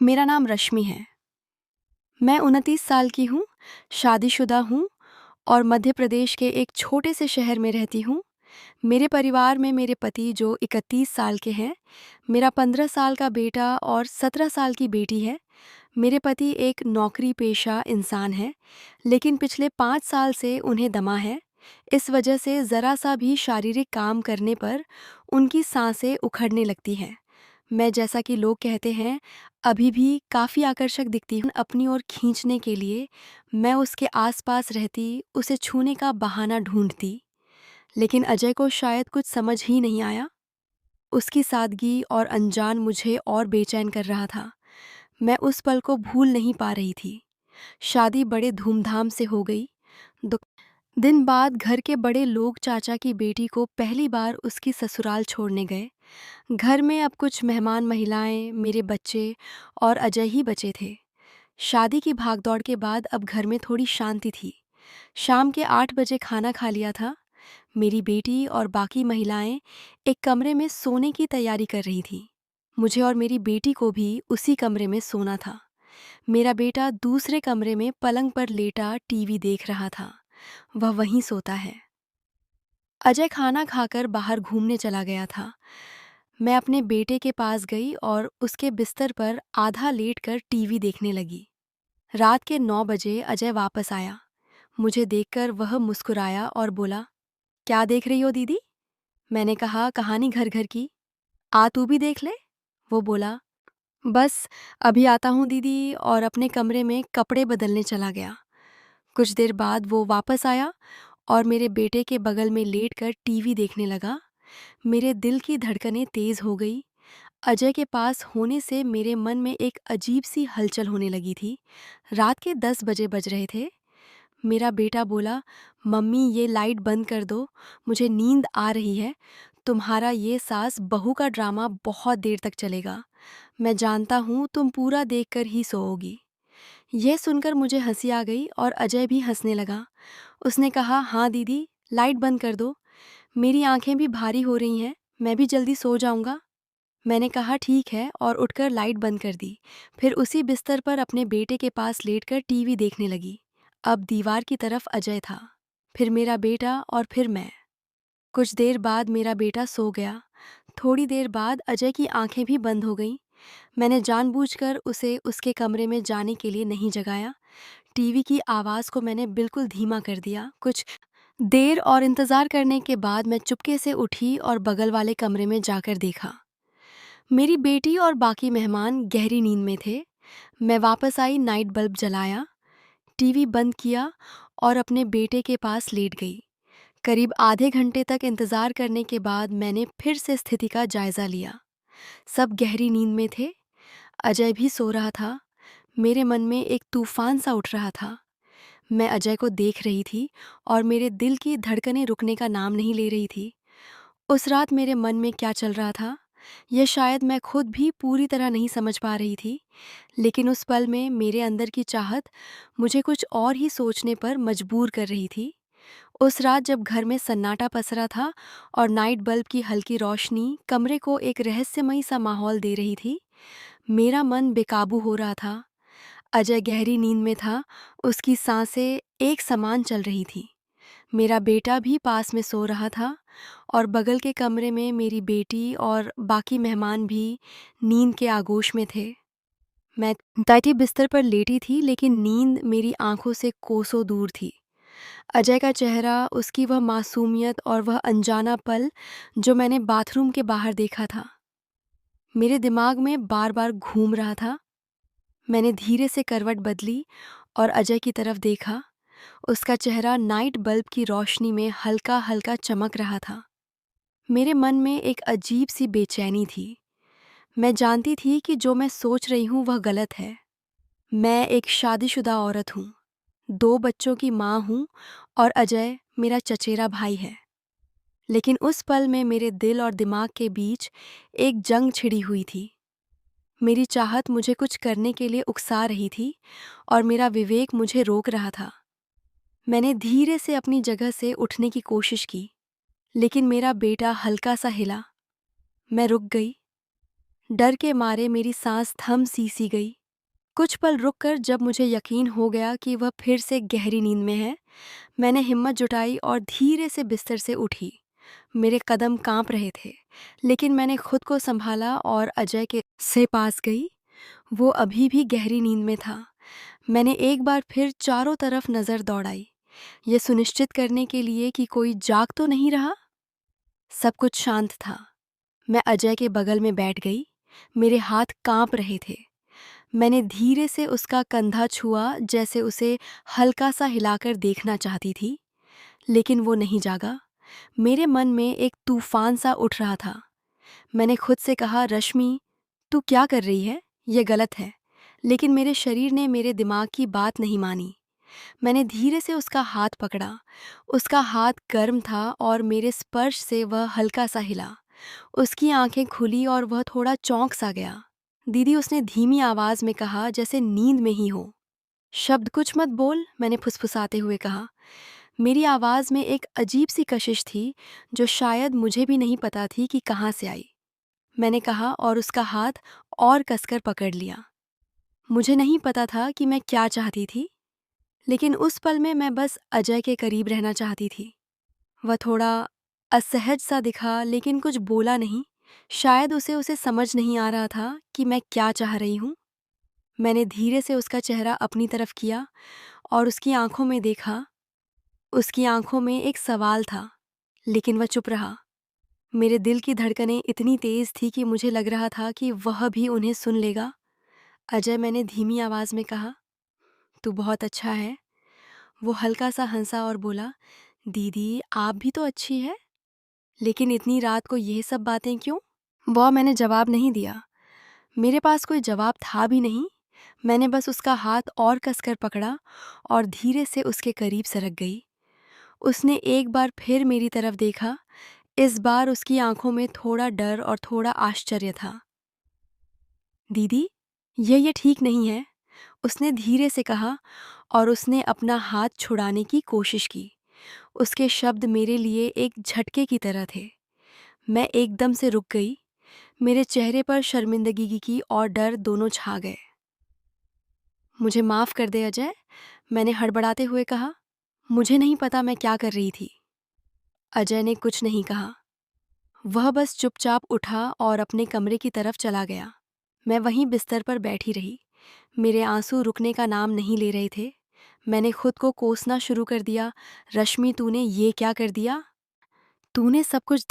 मेरा नाम रश्मि है। मैं 29 साल की हूँ, शादीशुदा हूँ और मध्य प्रदेश के एक छोटे से शहर में रहती हूँ। मेरे परिवार में मेरे पति जो 31 साल के हैं, मेरा 15 साल का बेटा और 17 साल की बेटी है। मेरे पति एक नौकरी पेशा इंसान हैं, लेकिन पिछले 5 साल से उन्हें दमा है। इस वजह से ज़रा-सा भी शारीरिक काम करने पर उनकी साँसें उखड़ने लगती हैं। मैं, जैसा कि लोग कहते हैं, अभी भी काफ़ी आकर्षक दिखती हूँ। अपनी ओर खींचने के लिए मैं उसके आस-पास रहती, उसे छूने का बहाना ढूँढती। लेकिन अजय को शायद कुछ समझ ही नहीं आया। उसकी सादगी और अनजान मुझे और बेचैन कर रहा था। मैं उस पल को भूल नहीं पा रही थी। शादी बड़े धूमधाम से हो गई। दो दिन बाद घर के बड़े लोग चाचा की बेटी को पहली बार उसकी ससुराल छोड़ने गए। घर में अब कुछ मेहमान महिलाएं, मेरे बच्चे और अजय ही बचे थे। शादी की भागदौड़ के बाद अब घर में थोड़ी शांति थी। शाम के 8 बजे खाना खा लिया था। मेरी बेटी और बाकी महिलाएं एक कमरे में सोने की तैयारी कर रही थीं। मुझे और मेरी बेटी को भी उसी कमरे में सोना था। मेरा बेटा दूसरे कमरे में पलंग पर लेटा टीवी देख रहा था। वह वहीं सोता है। अजय खाना खाकर बाहर घूमने चला गया था। मैं अपने बेटे के पास गई और उसके बिस्तर पर आधा लेटकर टीवी देखने लगी। रात के 9 बजे अजय वापस आया। मुझे देखकर वह मुस्कुराया और बोला, क्या देख रही हो दीदी? मैंने कहा, कहानी घर घर की। आ तू भी देख ले। वो बोला, बस अभी आता हूँ दीदी, और अपने कमरे में कपड़े बदलने चला गया। कुछ देर बाद वो वापस आया और मेरे बेटे के बगल में लेटकर टीवी देखने लगा। मेरे दिल की धड़कनें तेज हो गई। अजय के पास होने से मेरे मन में एक अजीब सी हलचल होने लगी थी। रात के 10 बजे बज रहे थे। मेरा बेटा बोला, मम्मी ये लाइट बंद कर दो, मुझे नींद आ रही है। तुम्हारा ये सास बहू का ड्रामा बहुत देर तक चलेगा। मैं जानता हूँ तुम पूरा देखकर ही सोओगी। यह सुनकर मुझे हंसी आ गई और अजय भी हंसने लगा। उसने कहा, हाँ दीदी, लाइट बंद कर दो, मेरी आंखें भी भारी हो रही हैं, मैं भी जल्दी सो जाऊंगा। मैंने कहा, ठीक है, और उठकर लाइट बंद कर दी। फिर उसी बिस्तर पर अपने बेटे के पास लेटकर टीवी देखने लगी। अब दीवार की तरफ अजय था, फिर मेरा बेटा और फिर मैं। कुछ देर बाद मेरा बेटा सो गया। थोड़ी देर बाद अजय की आंखें भी बंद हो गईं। मैंने जानबूझकर उसे उसके कमरे में जाने के लिए नहीं जगाया। टीवी की आवाज़ को मैंने बिल्कुल धीमा कर दिया। कुछ देर और इंतज़ार करने के बाद मैं चुपके से उठी और बगल वाले कमरे में जाकर देखा। मेरी बेटी और बाकी मेहमान गहरी नींद में थे। मैं वापस आई, नाइट बल्ब जलाया, टीवी बंद किया और अपने बेटे के पास लेट गई। करीब आधे घंटे तक इंतज़ार करने के बाद मैंने फिर से स्थिति का जायज़ा लिया। सब गहरी नींद में थे। अजय भी सो रहा था। मेरे मन में एक तूफान सा उठ रहा था। मैं अजय को देख रही थी और मेरे दिल की धड़कनें रुकने का नाम नहीं ले रही थी। उस रात मेरे मन में क्या चल रहा था, यह शायद मैं खुद भी पूरी तरह नहीं समझ पा रही थी। लेकिन उस पल में मेरे अंदर की चाहत मुझे कुछ और ही सोचने पर मजबूर कर रही थी। उस रात जब घर में सन्नाटा पसरा था और नाइट बल्ब की हल्की रोशनी कमरे को एक रहस्यमयी सा माहौल दे रही थी, मेरा मन बेकाबू हो रहा था। अजय गहरी नींद में था, उसकी सांसें एक समान चल रही थी। मेरा बेटा भी पास में सो रहा था और बगल के कमरे में मेरी बेटी और बाकी मेहमान भी नींद के आगोश में थे। मैं दाटी बिस्तर पर लेटी थी, लेकिन नींद मेरी आंखों से कोसों दूर थी। अजय का चेहरा, उसकी वह मासूमियत और वह अनजाना पल जो मैंने बाथरूम के बाहर देखा था, मेरे दिमाग में बार बार घूम रहा था। मैंने धीरे से करवट बदली और अजय की तरफ देखा। उसका चेहरा नाइट बल्ब की रोशनी में हल्का हल्का चमक रहा था। मेरे मन में एक अजीब सी बेचैनी थी। मैं जानती थी कि जो मैं सोच रही हूँ वह गलत है। मैं एक शादीशुदा औरत हूँ, 2 बच्चों की माँ हूँ और अजय मेरा चचेरा भाई है। लेकिन उस पल में मेरे दिल और दिमाग के बीच एक जंग छिड़ी हुई थी। मेरी चाहत मुझे कुछ करने के लिए उकसा रही थी और मेरा विवेक मुझे रोक रहा था। मैंने धीरे से अपनी जगह से उठने की कोशिश की, लेकिन मेरा बेटा हल्का सा हिला। मैं रुक गई। डर के मारे मेरी सांस थम सी गई। कुछ पल रुककर जब मुझे यकीन हो गया कि वह फिर से गहरी नींद में है, मैंने हिम्मत जुटाई और धीरे से बिस्तर से उठी। मेरे कदम कांप रहे थे, लेकिन मैंने खुद को संभाला और अजय के से पास गई। वो अभी भी गहरी नींद में था। मैंने एक बार फिर चारों तरफ नज़र दौड़ाई, ये सुनिश्चित करने के लिए कि कोई जाग तो नहीं रहा। सब कुछ शांत था। मैं अजय के बगल में बैठ गई। मेरे हाथ कांप रहे थे। मैंने धीरे से उसका कंधा छुआ, जैसे उसे हल्का सा हिलाकर देखना चाहती थी, लेकिन वो नहीं जागा। मेरे मन में एक तूफान सा उठ रहा था। मैंने खुद से कहा, रश्मि, तू क्या कर रही है? ये गलत है। लेकिन मेरे शरीर ने मेरे दिमाग की बात नहीं मानी। मैंने धीरे से उसका हाथ पकड़ा। उसका हाथ गर्म था और मेरे स्पर्श से वह हल्का सा हिला। उसकी आंखें खुली और वह थोड़ा चौंक सा गया। दीदी, उसने धीमी आवाज में कहा, जैसे नींद में ही हो। शब्द कुछ मत बोल, मैंने फुसफुसाते हुए कहा। मेरी आवाज़ में एक अजीब सी कशिश थी, जो शायद मुझे भी नहीं पता थी कि कहाँ से आई। मैंने कहा और उसका हाथ और कसकर पकड़ लिया। मुझे नहीं पता था कि मैं क्या चाहती थी, लेकिन उस पल में मैं बस अजय के करीब रहना चाहती थी। वह थोड़ा असहज सा दिखा, लेकिन कुछ बोला नहीं। शायद उसे समझ नहीं आ रहा था कि मैं क्या चाह रही हूँ। मैंने धीरे से उसका चेहरा अपनी तरफ किया और उसकी आंखों में देखा। उसकी आंखों में एक सवाल था, लेकिन वह चुप रहा। मेरे दिल की धड़कनें इतनी तेज थी कि मुझे लग रहा था कि वह भी उन्हें सुन लेगा। अजय, मैंने धीमी आवाज में कहा, तू बहुत अच्छा है। वो हल्का सा हंसा और बोला, दीदी, आप भी तो अच्छी है, लेकिन इतनी रात को ये सब बातें क्यों? वह मैंने जवाब नहीं दिया। मेरे पास कोई जवाब था भी नहीं। मैंने बस उसका हाथ और कसकर पकड़ा और धीरे से उसके करीब सरक गई। उसने एक बार फिर मेरी तरफ देखा। इस बार उसकी आंखों में थोड़ा डर और थोड़ा आश्चर्य था। दीदी, ये ठीक नहीं है, उसने धीरे से कहा और उसने अपना हाथ छुड़ाने की कोशिश की। उसके शब्द मेरे लिए एक झटके की तरह थे। मैं एकदम से रुक गई। मेरे चेहरे पर शर्मिंदगी की और डर दोनों छा गए। मुझे माफ़ कर दे अजय, मैंने हड़बड़ाते हुए कहा। मुझे नहीं पता मैं क्या कर रही थी। अजय ने कुछ नहीं कहा। वह बस चुपचाप उठा और अपने कमरे की तरफ चला गया। मैं वहीं बिस्तर पर बैठी रही। मेरे आंसू रुकने का नाम नहीं ले रहे थे। मैंने खुद को कोसना शुरू कर दिया। रश्मि, तूने ये क्या कर दिया? तूने सब कुछ